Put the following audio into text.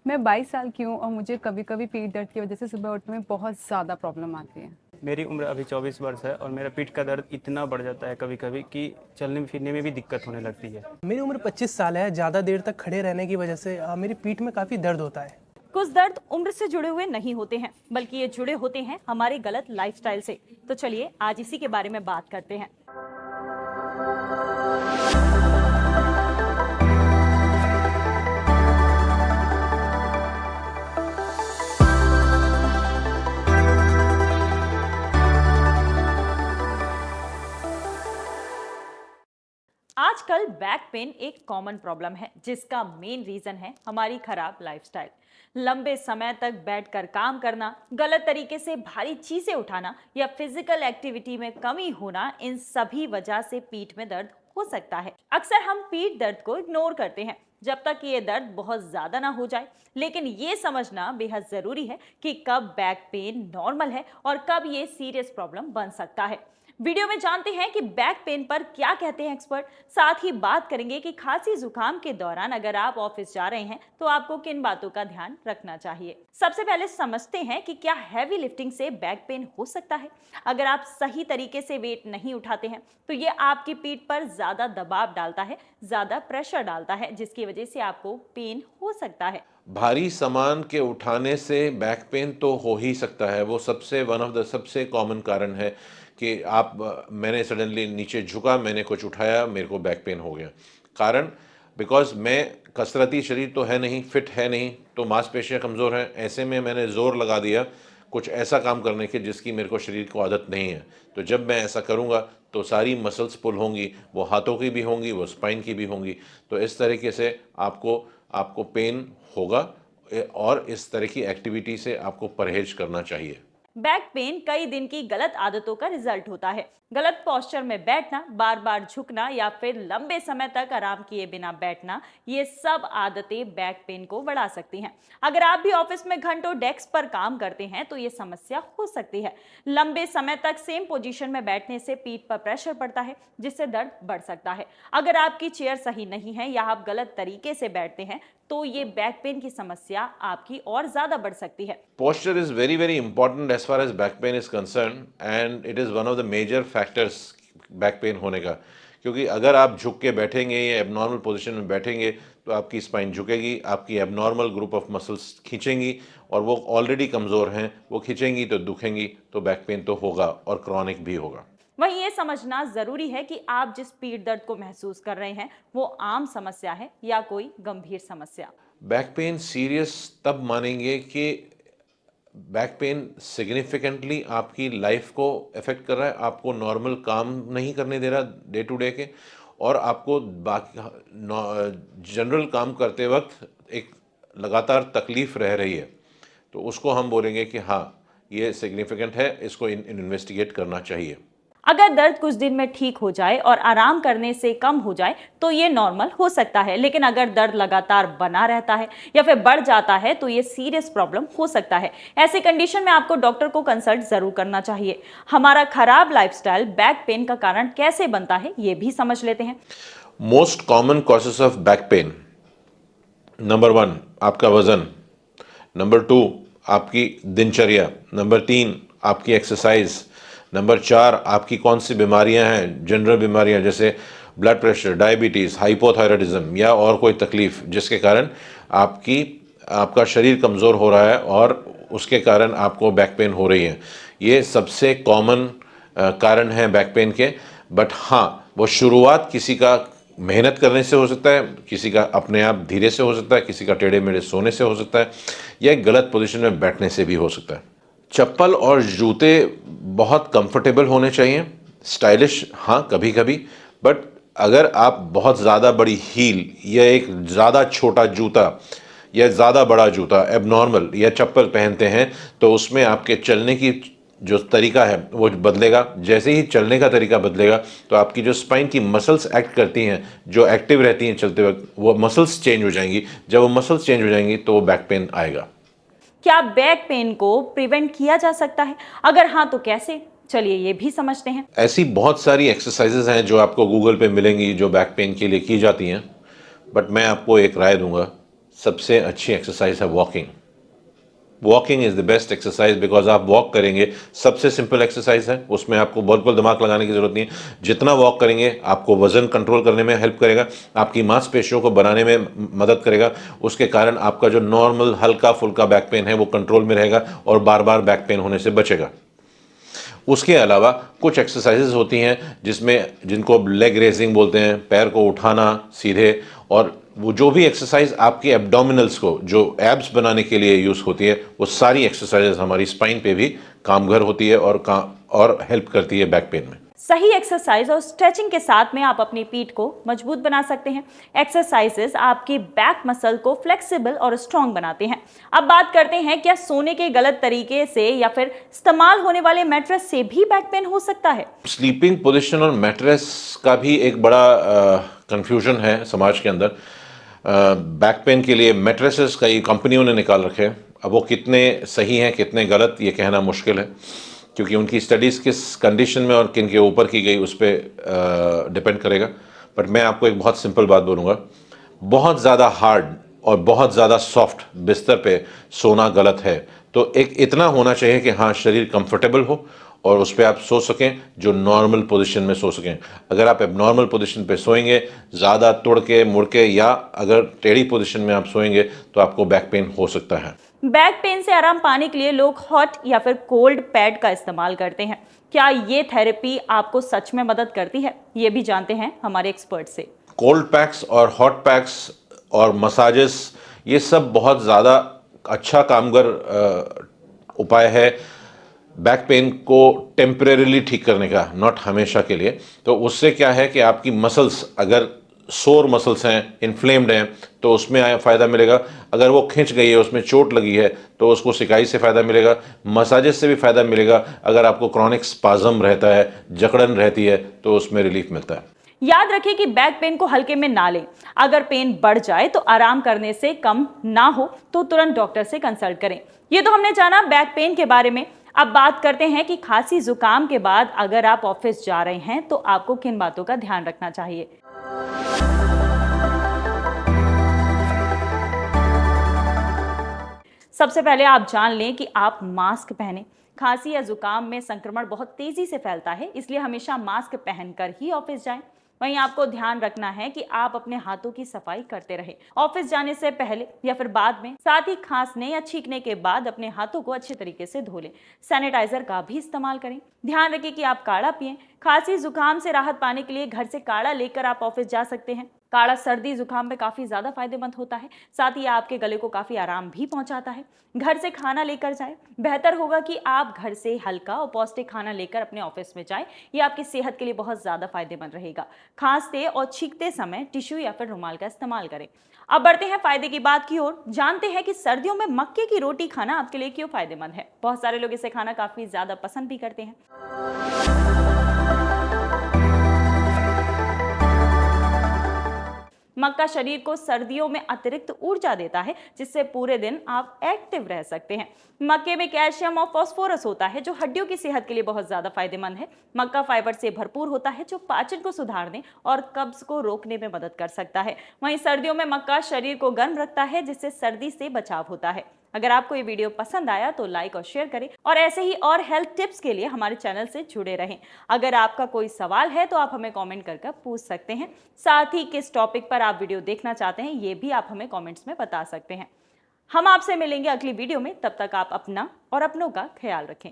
मैं 22 साल की हूँ और मुझे कभी-कभी पीठ दर्द की वजह से सुबह उठने में बहुत ज़्यादा प्रॉब्लम आती है। मेरी उम्र अभी 24 वर्ष है और मेरा पीठ का दर्द इतना बढ़ जाता है कभी-कभी कि चलने फिरने में भी दिक्कत होने लगती है। मेरी उम्र 25 साल है। ज़्यादा देर तक खड़े रहने की वजह से मेरी पीठ में काफ़ी दर्द होता है। कुछ दर्द उम्र से जुड़े हुए नहीं होते हैं, बल्कि ये जुड़े होते हैं हमारे गलत लाइफस्टाइल से। तो चलिए आज इसी के बारे में बात करते हैं। आजकल बैक पेन एक कॉमन प्रॉब्लम है, जिसका मेन रीजन है हमारी खराब लाइफस्टाइल। लंबे समय तक बैठकर काम करना, गलत तरीके से भारी चीजें उठाना या फिजिकल एक्टिविटी में कमी होना, इन सभी वजह से पीठ में दर्द हो सकता है। अक्सर हम पीठ दर्द को इग्नोर करते हैं जब तक कि ये दर्द बहुत ज्यादा ना हो जाए, लेकिन ये समझना बेहद जरूरी है कि कब बैक पेन नॉर्मल है और कब ये सीरियस प्रॉब्लम बन सकता है। वीडियो में जानते हैं कि बैक पेन पर क्या कहते हैं एक्सपर्ट। साथ ही बात करेंगे कि खांसी जुकाम के दौरान अगर आप ऑफिस जा रहे हैं तो आपको किन बातों का ध्यान रखना चाहिए। सबसे पहले समझते हैं कि क्या हैवी लिफ्टिंग से बैक पेन हो सकता है। अगर आप सही तरीके से वेट नहीं उठाते हैं तो ये आपकी पीठ पर ज्यादा दबाव डालता है, ज्यादा प्रेशर डालता है, जिसकी वजह से आपको पेन हो सकता है। भारी सामान के उठाने से बैक पेन तो हो ही सकता है। वो वन ऑफ द सबसे कॉमन कारण है कि मैंने सडनली नीचे झुका, मैंने कुछ उठाया, मेरे को बैक पेन हो गया। कारण बिकॉज मैं कसरती शरीर तो है नहीं, फिट है नहीं, तो मांसपेशियां कमज़ोर हैं। ऐसे में मैंने ज़ोर लगा दिया कुछ ऐसा काम करने के जिसकी मेरे को शरीर को आदत नहीं है। तो जब मैं ऐसा करूँगा तो सारी मसल्स पुल होंगी, वो हाथों की भी होंगी, वो स्पाइन की भी होंगी। तो इस तरीके से आपको पेन होगा और इस तरह की एक्टिविटी से आपको परहेज करना चाहिए। बैक पेन कई दिन की गलत आदतों का रिजल्ट होता है। गलत पोस्चर में बैठना, बार बार झुकना या फिर लंबे समय तक आराम किए बिना बैठना, ये सब आदतें बैक पेन को बढ़ा सकती हैं। अगर आप भी ऑफिस में घंटों डेस्क पर काम करते हैं तो ये समस्या हो सकती है। लंबे समय तक सेम पोजीशन में बैठने से पीठ पर प्रेशर पड़ता है, जिससे दर्द बढ़ सकता है। अगर आपकी चेयर सही नहीं है या आप गलत तरीके से बैठते हैं तो ये बैक पेन की समस्या आपकी और ज्यादा बढ़ सकती है। Posture is very very important as far as back pain is concerned and it is one of the major factors back pain होने का। क्योंकि अगर आप झुक के बैठेंगे या एबनॉर्मल पोजीशन में बैठेंगे तो आपकी स्पाइन झुकेगी, आपकी एबनॉर्मल ग्रुप ऑफ मसल्स खींचेंगी और वो ऑलरेडी कमज़ोर हैं, वो खींचेंगी तो दुखेंगी, तो बैक पेन तो होगा और क्रॉनिक भी होगा। वहीं ये समझना जरूरी है कि आप जिस पीठ दर्द को महसूस कर रहे हैं वो आम समस्या है या कोई गंभीर समस्या। बैक पेन सीरियस तब मानेंगे कि बैक पेन सिग्निफिकेंटली आपकी लाइफ को अफेक्ट कर रहा है, आपको नॉर्मल काम नहीं करने दे रहा डे टू डे के, और आपको बाकी जनरल काम करते वक्त एक लगातार तकलीफ रह रही है। तो उसको हम बोलेंगे कि हाँ, ये सिग्निफिकेंट है, इसको इन्वेस्टिगेट करना चाहिए। अगर दर्द कुछ दिन में ठीक हो जाए और आराम करने से कम हो जाए तो ये नॉर्मल हो सकता है, लेकिन अगर दर्द लगातार बना रहता है या फिर बढ़ जाता है तो ये सीरियस प्रॉब्लम हो सकता है। ऐसी कंडीशन में आपको डॉक्टर को कंसल्ट जरूर करना चाहिए। हमारा खराब लाइफस्टाइल बैक पेन का कारण कैसे बनता है ये भी समझ लेते हैं। Most common causes of back pain, number 1 आपका वजन, नंबर 2 आपकी दिनचर्या, नंबर 3 आपकी एक्सरसाइज, नंबर 4 आपकी कौन सी बीमारियां हैं, जनरल बीमारियां जैसे ब्लड प्रेशर, डायबिटीज़, हाइपोथायराइडिज्म या और कोई तकलीफ जिसके कारण आपका शरीर कमज़ोर हो रहा है और उसके कारण आपको बैक पेन हो रही है। ये सबसे कॉमन कारण है बैक पेन के। बट हाँ, वो शुरुआत किसी का मेहनत करने से हो सकता है, किसी का अपने आप धीरे से हो सकता है, किसी का टेढ़े मेढ़े सोने से हो सकता है, या एक गलत पोजीशन में बैठने से भी हो सकता है। चप्पल और जूते बहुत कंफर्टेबल होने चाहिए, स्टाइलिश हाँ कभी कभी, बट अगर आप बहुत ज़्यादा बड़ी हील या एक ज़्यादा छोटा जूता या ज़्यादा बड़ा जूता एबनॉर्मल या चप्पल पहनते हैं तो उसमें आपके चलने की जो तरीका है वो बदलेगा। जैसे ही चलने का तरीका बदलेगा तो आपकी जो स्पाइन की मसल्स एक्ट करती हैं, जो एक्टिव रहती हैं चलते वक्त, वो मसल्स चेंज हो जाएंगी। जब वो मसल्स चेंज हो जाएंगी तो वो बैक पेन आएगा। क्या बैक पेन को प्रिवेंट किया जा सकता है? अगर हाँ तो कैसे? चलिए ये भी समझते हैं। ऐसी बहुत सारी एक्सरसाइजेज हैं जो आपको गूगल पे मिलेंगी जो बैक पेन के लिए की जाती हैं, बट मैं आपको एक राय दूंगा, सबसे अच्छी एक्सरसाइज है walking. Walking is the best exercise, because आप वॉक करेंगे, सबसे सिंपल एक्सरसाइज है, उसमें आपको बहुत दिमाग लगाने की ज़रूरत नहीं है। जितना वॉक करेंगे आपको वज़न कंट्रोल करने में हेल्प करेगा, आपकी मांसपेशियों को बनाने में मदद करेगा, उसके कारण आपका जो नॉर्मल हल्का फुल्का बैक पेन है वो कंट्रोल में रहेगा और बार बार बैक पेन होने से बचेगा। उसके अलावा कुछ एक्सरसाइजेज होती हैं जिनको लेग रेजिंग बोलते हैं, पैर को उठाना सीधे, और वो जो भी एक्सरसाइज आपके एब्डोमिनल्स को, जो एब्स बनाने के लिए यूज़ होती है, वो सारी एक्सरसाइजेज हमारी स्पाइन पे भी कामगर होती है और हेल्प करती है बैक पेन में। सही एक्सरसाइज और स्ट्रेचिंग के साथ में आप अपनी पीठ को मजबूत बना सकते हैं। एक्सरसाइजेस आपकी बैक मसल को फ्लेक्सिबल और स्ट्रांग बनाते हैं। अब बात करते हैं, क्या सोने के गलत तरीके से या फिर इस्तेमाल होने वाले मैट्रेस से भी बैक पेन हो सकता है? स्लीपिंग पोजीशन और मैट्रेस का भी एक बड़ा कंफ्यूजन है समाज के अंदर। बैक पेन के लिए मैट्रेसेस कई कंपनियों ने निकाल रखे हैं। अब वो कितने सही हैं कितने गलत ये कहना मुश्किल है, क्योंकि उनकी स्टडीज़ किस कंडीशन में और किन के ऊपर की गई उस पर डिपेंड करेगा। बट मैं आपको एक बहुत सिंपल बात बोलूँगा, बहुत ज़्यादा हार्ड और बहुत ज़्यादा सॉफ्ट बिस्तर पे सोना गलत है। तो एक इतना होना चाहिए कि हाँ, शरीर कंफर्टेबल हो और उस पर आप सो सकें, जो नॉर्मल पोजीशन में सो सकें। अगर आप एबनॉर्मल पोजीशन पे सोएंगे, ज़्यादा तुड़ के मुड़ के, या अगर टेढ़ी पोजीशन में आप सोएंगे, तो आपको बैक पेन हो सकता है। बैक पेन से आराम पाने के लिए लोग हॉट या फिर कोल्ड पैड का इस्तेमाल करते हैं। क्या ये थेरेपी आपको सच में मदद करती है? ये भी जानते हैं हमारे एक्सपर्ट से। कोल्ड पैक्स और हॉट पैक्स और मसाजेस, ये सब बहुत ज़्यादा अच्छा कामगर उपाय है बैक पेन को टेम्परेरीली ठीक करने का, नॉट हमेशा के लिए। तो उससे क्या है कि आपकी मसल्स, अगर सोर मसल्स हैं, इन्फ्लेम्ड हैं, तो उसमें फ़ायदा मिलेगा। अगर वो खिंच गई है, उसमें चोट लगी है, तो उसको सिकाई से फ़ायदा मिलेगा। मसाजेस से भी फ़ायदा मिलेगा। अगर आपको क्रॉनिक स्पाज्म रहता है, जकड़न रहती है, तो उसमें रिलीफ मिलता है। याद रखें कि बैक पेन को हल्के में ना लें। अगर पेन बढ़ जाए तो आराम करने से कम ना हो तो तुरंत डॉक्टर से कंसल्ट करें। ये तो हमने जाना बैक पेन के बारे में। अब बात करते हैं कि खांसी जुकाम के बाद अगर आप ऑफिस जा रहे हैं तो आपको किन बातों का ध्यान रखना चाहिए। सबसे पहले आप जान लें कि आप मास्क पहनें। खांसी या जुकाम में संक्रमण बहुत तेजी से फैलता है, इसलिए हमेशा मास्क पहनकर ही ऑफिस जाएं। वहीं आपको ध्यान रखना है कि आप अपने हाथों की सफाई करते रहें, ऑफिस जाने से पहले या फिर बाद में। साथ ही खांसने या छींकने के बाद अपने हाथों को अच्छे तरीके से धो लें। सैनिटाइजर का भी इस्तेमाल करें। ध्यान रखें कि आप काढ़ा पिएं। खांसी जुकाम से राहत पाने के लिए घर से काढ़ा लेकर आप ऑफिस जा सकते हैं। काढ़ा सर्दी जुकाम में काफी ज्यादा फायदेमंद होता है, साथ ही आपके गले को काफी आराम भी पहुंचाता है। घर से खाना लेकर जाएं। बेहतर होगा कि आप घर से हल्का और पौष्टिक खाना लेकर अपने ऑफिस में जाएं। ये आपकी सेहत के लिए बहुत ज्यादा फायदेमंद रहेगा। खांसते और छींकते समय टिश्यू या फिर रुमाल का इस्तेमाल करें। अब बढ़ते हैं फायदे की बात की ओर। जानते हैं कि सर्दियों में मक्के की रोटी खाना आपके लिए क्यों फायदेमंद है। बहुत सारे लोग इसे खाना काफी ज्यादा पसंद भी करते हैं। मक्का शरीर को सर्दियों में अतिरिक्त ऊर्जा देता है, जिससे पूरे दिन आप एक्टिव रह सकते हैं। मक्के में कैल्शियम और फास्फोरस होता है, जो हड्डियों की सेहत के लिए बहुत ज्यादा फायदेमंद है। मक्का फाइबर से भरपूर होता है, जो पाचन को सुधारने और कब्ज को रोकने में मदद कर सकता है। वहीं सर्दियों में मक्का शरीर को गर्म रखता है, जिससे सर्दी से बचाव होता है। अगर आपको ये वीडियो पसंद आया तो लाइक और शेयर करें, और ऐसे ही और हेल्थ टिप्स के लिए हमारे चैनल से जुड़े रहें। अगर आपका कोई सवाल है तो आप हमें कमेंट करके पूछ सकते हैं। साथ ही किस टॉपिक पर आप वीडियो देखना चाहते हैं ये भी आप हमें कमेंट्स में बता सकते हैं। हम आपसे मिलेंगे अगली वीडियो में। तब तक आप अपना और अपनों का ख्याल रखें।